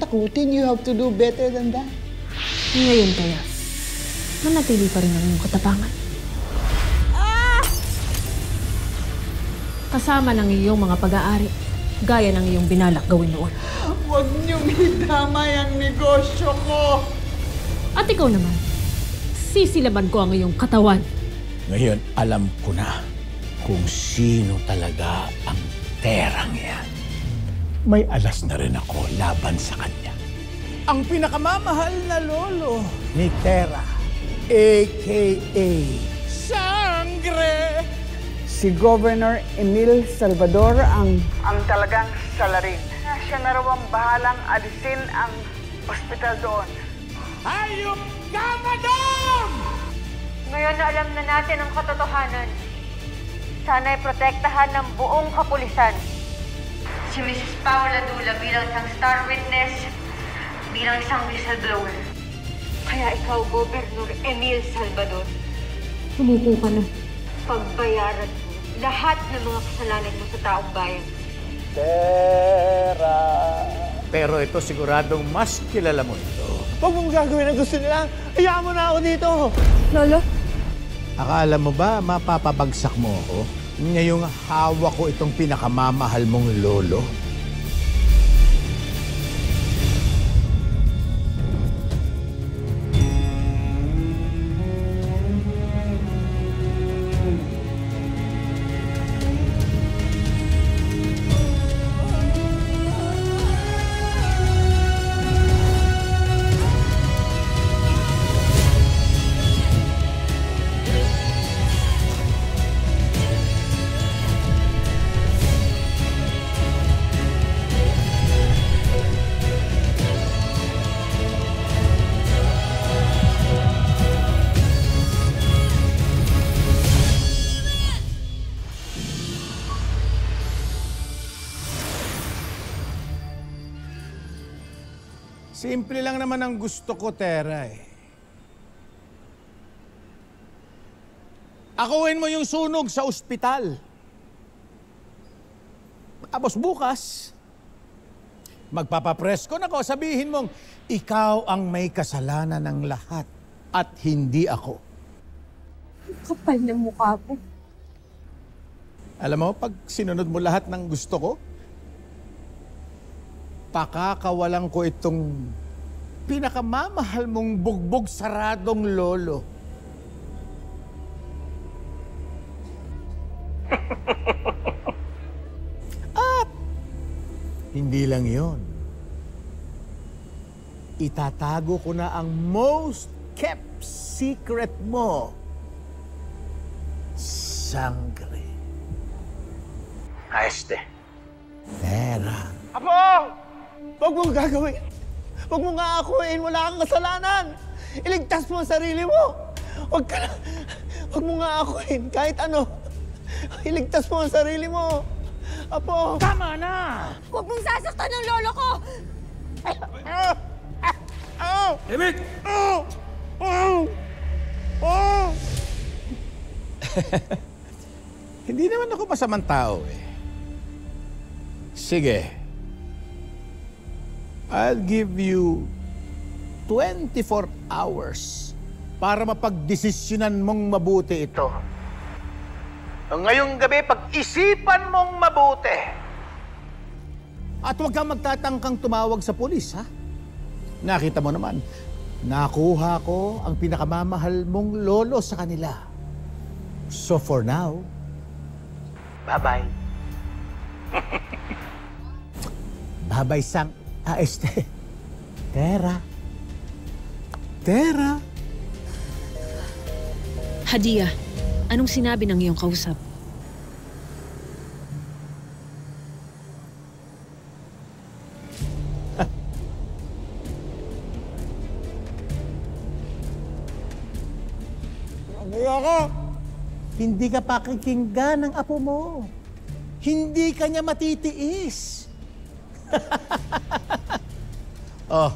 takutin. You have to do better than that. Ngayon kaya, manatili pa rin ang iyong katapangan. Kasama ng iyong mga pag-aari, gaya ng iyong binalak gawin noon. Huwag niyong idamay ang negosyo ko! At ikaw naman, sisilaban ko ang iyong katawan. Ngayon, alam ko na kung sino talaga ang Terang yan. May alas na rin ako laban sa kanya. Ang pinakamamahal na lolo ni Tera, a.k.a. Sangre! Si Governor Emil Salvador ang talagang salarin. Siya na raw ang bahalang alisin ang ospital doon. Hayop ka, madam! Ngayon na alam na natin ang katotohanan. Sana'y protektahan ng buong kapulisan. Si Mrs. Paula Dula bilang isang star witness, bilang isang whistleblower. Kaya ikaw, Governor Emil Salvador, Sumuko ka na. pagbayaran mo lahat ng mga kasalanan mo sa taong bayan. Tera. Pero ito siguradong mas kilala mo ito. Huwag mong gagawin ang gusto nila. Hayaan mo na ako dito. Lolo? Akala mo ba mapapabagsak mo ako? Ngayong hawak ko itong pinakamamahal mong lolo? Simple lang naman ang gusto ko, Tera, eh. Akuin mo yung sunog sa ospital. Tapos bukas, magpapapresko na ko, sabihin mong, ikaw ang may kasalanan ng lahat at hindi ako. Kapal ng mukha po. Alam mo, pag sinunod mo lahat ng gusto ko, pakakawalan ko itong pinakamamahal mong bugbog saradong lolo. At hindi lang yon. Itatago ko na ang most kept secret mo. Sangre. Este. Tera. Apo! Huwag mong gagawin. Huwag mong aakuin. Wala kang kasalanan. Iligtas mo ang sarili mo. Huwag ka na. Huwag mong aakuin. Kahit ano. Iligtas mo ang sarili mo. Apo! Tama na! Huwag mong sasaktan ng lolo ko! Emit! Hindi naman ako masamang tao eh. Sige. I'll give you 24 hours para mapagdesisyonan mong mabuti ito. Ngayong gabi, pag-isipan mong mabuti. At huwag kang magtatangkang tumawag sa pulis, ha? Nakita mo naman, nakuha ko ang pinakamamahal mong lolo sa kanila. So for now, bye-bye. Bye-bye, Sang. Tera. Tera. Hadia, anong sinabi ng iyong kausap? Hindi ka pakikinggan ng apo mo. Hindi ka niya matitiis. Oh,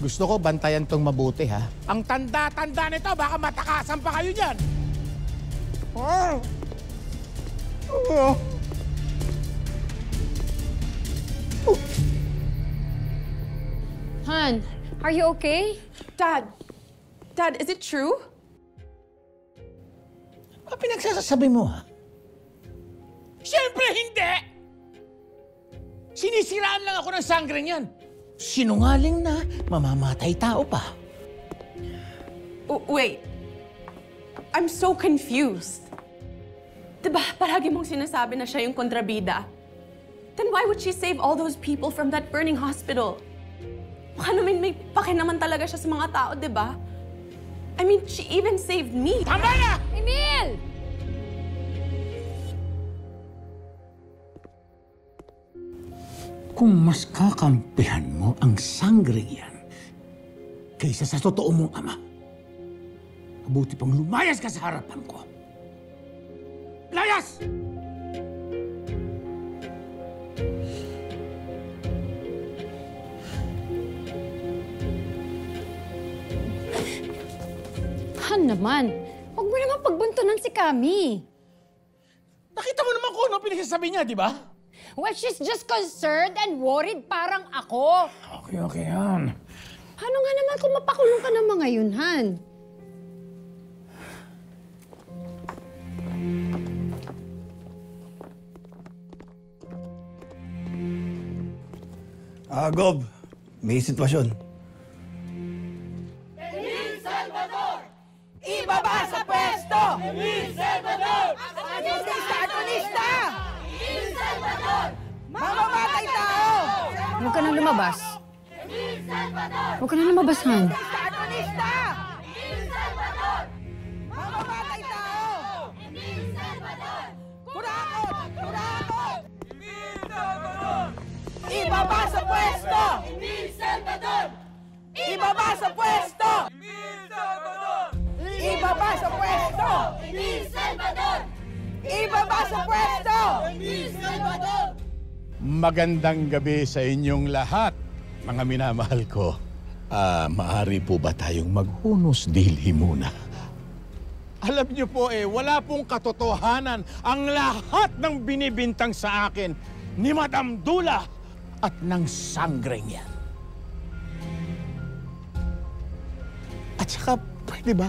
gusto ko bantayan tong mabuti, ha? Ang tanda-tanda nito, baka matakasan pa kayo dyan. Han, are you okay? Dad, is it true? Ano pinagsasabi mo, ha? Siyempre hindi! Sinisiraan lang ako ng sanggring yan. Sinungaling na, mamamatay tao pa. Wait. I'm so confused. Diba, palagi mong sinasabi na siya yung kontrabida? Then why would she save all those people from that burning hospital? Baka naman may pake naman talaga siya sa mga tao, diba? I mean, she even saved me. Tama na! Emil! Kung mas kakampihan mo ang sanggring yan kaysa sa totoo mong ama, mabuti pang lumayas ka sa harapan ko. Layas! Han naman, huwag mo naman pagbuntunan si Kami. Nakita mo naman kung ano pinagsasabi niya, di ba? Well, she's just concerned and worried parang ako. Okay, Han. Paano nga naman kung mapakulong ka ng mga yun, Han? Gob, may sitwasyon. Ibaba sa pwesto! Emil Salvador! Atonista! Emil Salvador! Mamamatay tao! Huwag ka nang lumabas. Emil Salvador! Huwag ka nang lumabas, Han. Atonista! Emil Salvador! Mamamatay tao! Emil Salvador! Kurakot! Kurakot! Emil Salvador! Ibaba sa pwesto! Emil Salvador! Ibaba sa pwesto! Emil Salvador! Ibaba sa pwesto! Emil Salvador! Ibaba sa pwesto! Emil Salvador! Magandang gabi sa inyong lahat, mga minamahal ko. Maaari po ba tayong maghunos dili muna? Alam niyo po wala pong katotohanan ang lahat ng binibintang sa akin ni Madam Dula at ng sanggring yan. At saka, pwede ba?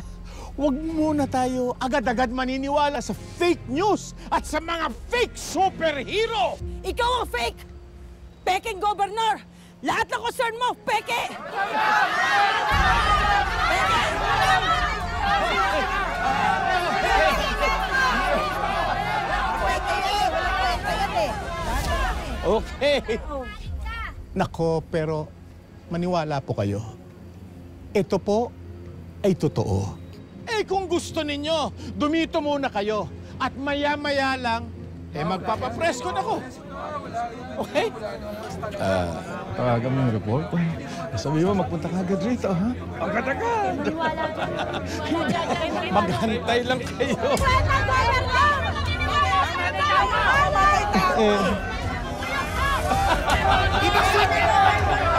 Huwag muna tayo agad-agad maniniwala sa fake news at sa mga fake superhero! Ikaw ang fake! Peking Governor! Lahat ng concern mo, peke! Okay. Nako, pero maniwala po kayo. Ito po ay totoo. Kung gusto ninyo, dumito muna kayo. At maya-maya lang, magpapapresko na ko. Okay? Tawagan mo yung report. Sabi mo, magpunta ka agad rito, ha? Agad-agad. Maghantay lang kayo. Ibig sabihin!